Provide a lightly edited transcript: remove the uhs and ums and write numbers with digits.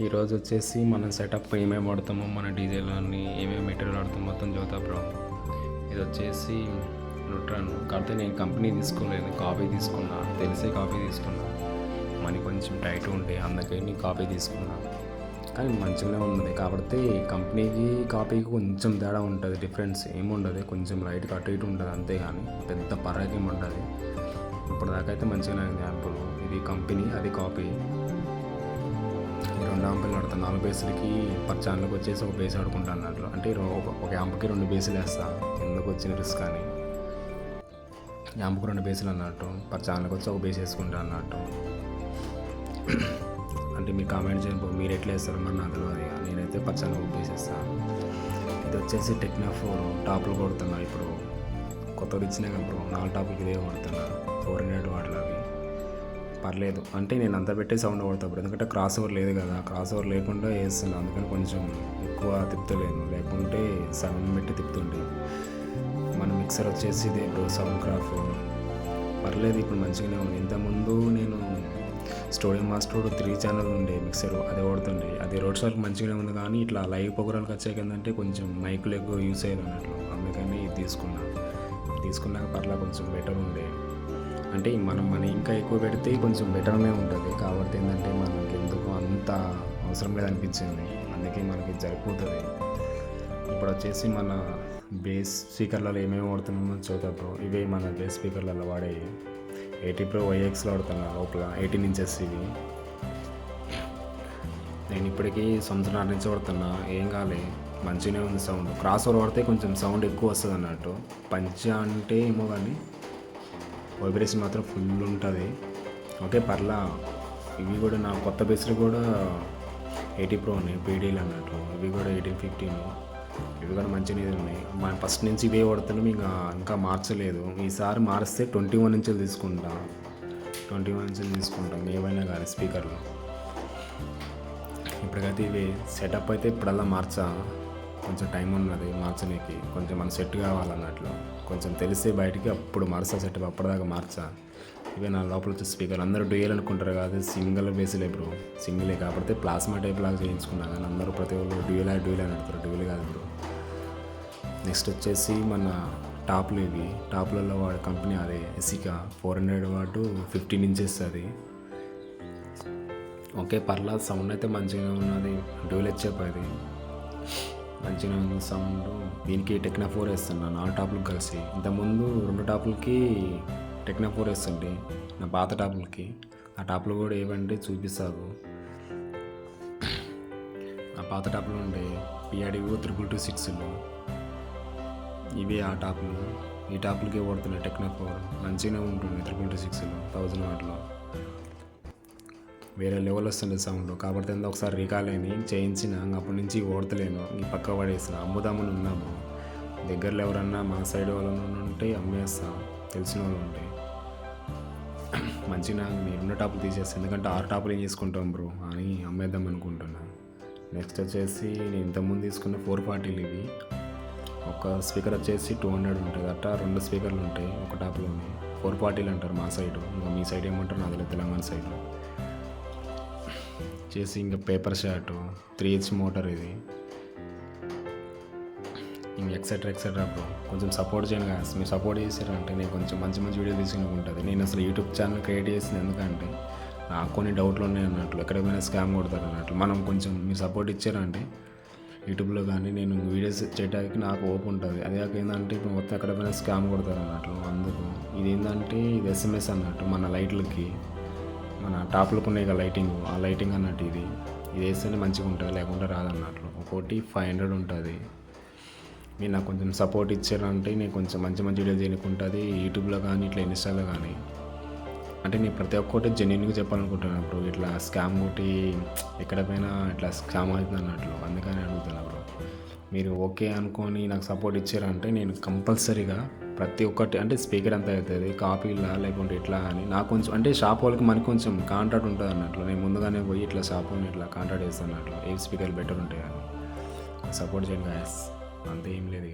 ఈరోజు వచ్చేసి మనం సెటప్ ఏమేమి వాడతామో మన డీజేలో అన్ని ఏమేమి మెటీరియల్ వాడతామో మొత్తం చూద్దాం బ్రో. ఇది వచ్చేసి న్యూట్రాన్. కాకపోతే నేను కంపెనీ తీసుకోలేదు, కాపీ తీసుకున్నా. తెలిసే కాపీ తీసుకున్నా. మనీ కొంచెం టైట్ ఉండే అందుకే నేను కాపీ తీసుకున్నా. కానీ మంచిగానే ఉన్నది. కాబట్టి కంపెనీకి కాపీకి కొంచెం తేడా ఉంటుంది, డిఫరెన్స్ ఏముండదు. కొంచెం లైట్గా అటు ఇటు ఉంటుంది అంతే, కానీ పెద్ద పరాకి ఏమి ఉంటుంది. ఇప్పటిదాకా అయితే మంచిగానే ఉంది యాంపుల్. ఇది కంపెనీ, అది కాపీ. రెండు యాంపులు వాడతాను. 4 బేసులకి పర్ ఛానల్కి వచ్చేసి ఒక బేస్ ఆడుకుంటాను అన్నట్లు. అంటే ఒక యాంపుకి 2 బేసులు వేస్తాను. ఎందుకు వచ్చిన రిస్క్ అని యాంపుకి 2 బేసులు అన్నట్టు. పర్ ఛానల్కి వచ్చి ఒక బేస్ వేసుకుంటాను అన్నట్టు. అంటే మీరు కామెంట్ చేయండి, మీరు ఎట్లా వేస్తారు మరి నాకు తెలియదు. నేనైతే పర్ ఛానల్ ఒక బేస్ వేస్తాను. ఇది వచ్చేసి టెక్నా 4 టాప్లు కొడుతున్నా. ఇప్పుడు కొత్తగా ఇచ్చినా కదా బ్రో, 4 టాపులకి ఇదే కొడుతున్నా. 400 వాటిలో అవి పర్లేదు. అంటే నేను అంతా పెట్టే సౌండ్ కొడతాను, ఎందుకంటే క్రాస్ ఓవర్ లేదు కదా. క్రాస్ ఓవర్ లేకుండా వేస్తున్నాను, అందుకని కొంచెం ఎక్కువ తిప్పుతలేను. లేకుంటే సౌండ్ పెట్టి తిప్పుతుండే. మన మిక్సర్ వచ్చేసి ఇదే బ్రో, సౌండ్ క్రాఫ్ట్. పర్లేదు, ఇప్పుడు మంచిగానే ఉంది. ఇంతకుముందు నేను స్టూడియో మాస్టర్ 3 ఛానల్ ఉండే మిక్సర్, అది ఓడుతుండే. అది రోడ్ షార్కి మంచిగానే ఉంది, కానీ ఇట్లా లైవ్ ప్రోగ్రామ్కి వచ్చాక ఏంటంటే కొంచెం మైకులు ఎక్కువ యూస్ అయ్యారు అన్నట్లు. అందుకని తీసుకున్నాక పర్లా కొంచెం బెటర్ ఉండే. అంటే మనం మనీ ఇంకా ఎక్కువ పెడితే కొంచెం బెటర్నే ఉంటుంది. కాబట్టి ఏంటంటే మనకి ఎందుకు అంత అవసరం లేదనిపించింది, అందుకే మనకి సరిపోతుంది. ఇప్పుడు వచ్చేసి మన బేస్ స్పీకర్లలో ఏమేమి వాడుతున్నామో చూద్దాం బ్రో. ఇవే మన బేస్ స్పీకర్లలో వాడే 80 Pro YXలో వాడుతున్నా. లోపల 18 ఇంచెస్ ఇవి. నేను ఇప్పటికీ సంవత్సరాల నుంచి వాడుతున్నా, ఏం కాలే, మంచిగానే ఉంది సౌండ్. క్రాస్ ఓవర్ వాడితే కొంచెం సౌండ్ ఎక్కువ వస్తుంది అన్నట్టు. పంచ అంటే ఏమో కానీ వైబ్రేషన్ మాత్రం ఫుల్ ఉంటుంది. ఓకే పర్లా. ఇవి కూడా నా కొత్త బేస్లు కూడా 80 Pro ఉన్నాయి, పీడీలు అన్నట్లు. ఇవి కూడా 1815. ఇవి కూడా మంచిగా ఉన్నాయి. మన ఫస్ట్ నుంచి ఇవే వాడుతున్నాం, ఇంకా మార్చలేదు. ఈసారి మారిస్తే 21 ఇంచులు తీసుకుంటాం. 21 ఇంచులు తీసుకుంటాం ఏవైనా కానీ స్పీకర్లు. ఇప్పటికైతే ఇవే సెటప్ అయితే ఇప్పుడల్లా కొంచెం టైం ఉన్నది మార్చడానికి. కొంచెం మన సెట్ కావాలన్నట్లు. కొంచెం తెలిసే బయటికి అప్పుడు మార్చా సెటప్, అప్పటిదాకా మార్చా. ఇవే నా లోపల వచ్చే స్పీకర్. అందరూ డ్యూయల్ అనుకుంటారు కాదు, సింగిల్ బేస్లే బ్రో. సింగిలే కాకపోతే ప్లాస్మా టైప్ లాగా చేయించుకున్నా, కానీ అందరూ ప్రతి ఒక్కరు డ్యూయల్ అని అడుగుతారు. డ్యూయల్ కాదు బ్రో. నెక్స్ట్ వచ్చేసి మన టాప్లు. ఇవి టాప్లలో వాడే కంపెనీ అదే ఎసికా 400 వాట్ 15 ఇంచెస్ అది. ఓకే పర్లా, సౌండ్ అయితే మంచిగా ఉన్నది. డ్యూయల్ అది మంచిగా ఉంది సౌండ్. దీనికి టెక్నా 4 వేస్తున్నా 4 టాపులకు కలిసి. ఇంతకుముందు 2 టాపులకి టెక్నా 4 వేస్తుంటే నా పాత టాపులకి. ఆ టాపులు కూడా ఏవంటే చూపిస్తాను. ఆ పాత టాపులు ఉండే PRDO 2226. ఇవి ఆ టాపులు. ఈ టాపులకే ఓడుతున్నాయి టెక్నా 4. మంచిగానే ఉంటుంది 2226 1000 వాట్లో. వేరే లెవెల్ వస్తుండే సౌండ్. కాబట్టి అంతా ఒకసారి రీకాల్ అని చేయించిన, అప్పటి నుంచి ఓడతలేను. ఈ పక్క పడేసిన. అమ్ముదామని ఉన్నాము. దగ్గరలో ఎవరన్నా మా సైడ్ వాళ్ళని ఉంటే అమ్మేస్తా, తెలిసిన వాళ్ళు ఉంటే. మంచిగా మీరు 2 టాపులు తీసేస్తాను, ఎందుకంటే 6 టాపులు ఏం చేసుకుంటాం బ్రో అని అమ్మేద్దాం అనుకుంటున్నా. నెక్స్ట్ వచ్చేసి నేను ఇంతకుముందు తీసుకున్న 440 ఇవి. ఒక స్పీకర్ వచ్చేసి 200 ఉంటుంది అట్లా. 2 స్పీకర్లు ఉంటాయి ఒక టాప్లోనే. 440 అంటారు మా సైడు. ఇంకా మీ సైడ్ ఏమంటారు నాకు తెలియదు, తెలంగాణ సైడ్ చేసి. ఇంకా పేపర్ షాట్ 3H మోటార్ ఇది. ఇంక ఎక్సెట్రా బ్రో. కొంచెం సపోర్ట్ చేయండి కదా. మీరు సపోర్ట్ చేశారంటే నేను కొంచెం మంచి వీడియో తీసుకుంటుంది. నేను అసలు యూట్యూబ్ ఛానల్ క్రియేట్ చేసింది ఎందుకంటే నాకు కొన్ని డౌట్లు ఉన్నాయి అన్నట్లు. ఎక్కడైనా స్కామ్ కొడతారు అన్నట్లు. మనం కొంచెం మీరు సపోర్ట్ ఇచ్చారంటే యూట్యూబ్లో కానీ నేను వీడియోస్ చేయడానికి నాకు ఓపు ఉంటుంది. అదే కాక ఏంటంటే ఇప్పుడు మొత్తం ఎక్కడైనా స్కామ్ కొడతారు అన్నట్లు. అందుకు ఇది ఏంటంటే ఇది SMS అన్నట్టు. మన లైట్లకి మన టాప్లకు ఉన్నాయి కదా లైటింగ్, ఆ లైటింగ్ అన్నట్టు. ఇది వేస్తేనే మంచిగా ఉంటుంది, లేకుంటే రాదన్నట్లు. ఒకటి 500 ఉంటుంది. మీరు నాకు కొంచెం సపోర్ట్ ఇచ్చారంటే నేను కొంచెం మంచి వీడియో చేయకుంటుంది యూట్యూబ్లో కానీ ఇట్లా ఇన్స్టాలో కానీ. అంటే నేను ప్రతి ఒక్కటి జెన్యున్గా చెప్పాలనుకుంటున్నాను బ్రో. ఇట్లా స్కామ్ కొట్టి ఎక్కడ పోయినా ఇట్లా స్కామ్ అవుతుంది అన్నట్లు. అందుకని అడుగుతున్నా బ్రో. మీరు ఓకే అనుకొని నాకు సపోర్ట్ ఇచ్చారంటే నేను కంపల్సరీగా ప్రతి ఒక్కటి, అంటే స్పీకర్ ఎంత అవుతుంది కాపీలా లేకుంటే ఇట్లా అని నాకు కొంచెం, అంటే షాప్ వాళ్ళకి మనకి కొంచెం కాంటాక్ట్ ఉంటుంది అన్నట్లు. నేను ముందుగానే పోయి ఇట్లా షాప్ వాళ్ళని ఇట్లా కాంటాక్ట్ చేస్తాను అన్నట్లు. ఏ స్పీకర్ బెటర్ ఉంటాయి అని సపోర్ట్ చేయండి గాయస్. అంతే, ఏం లేదు ఇక.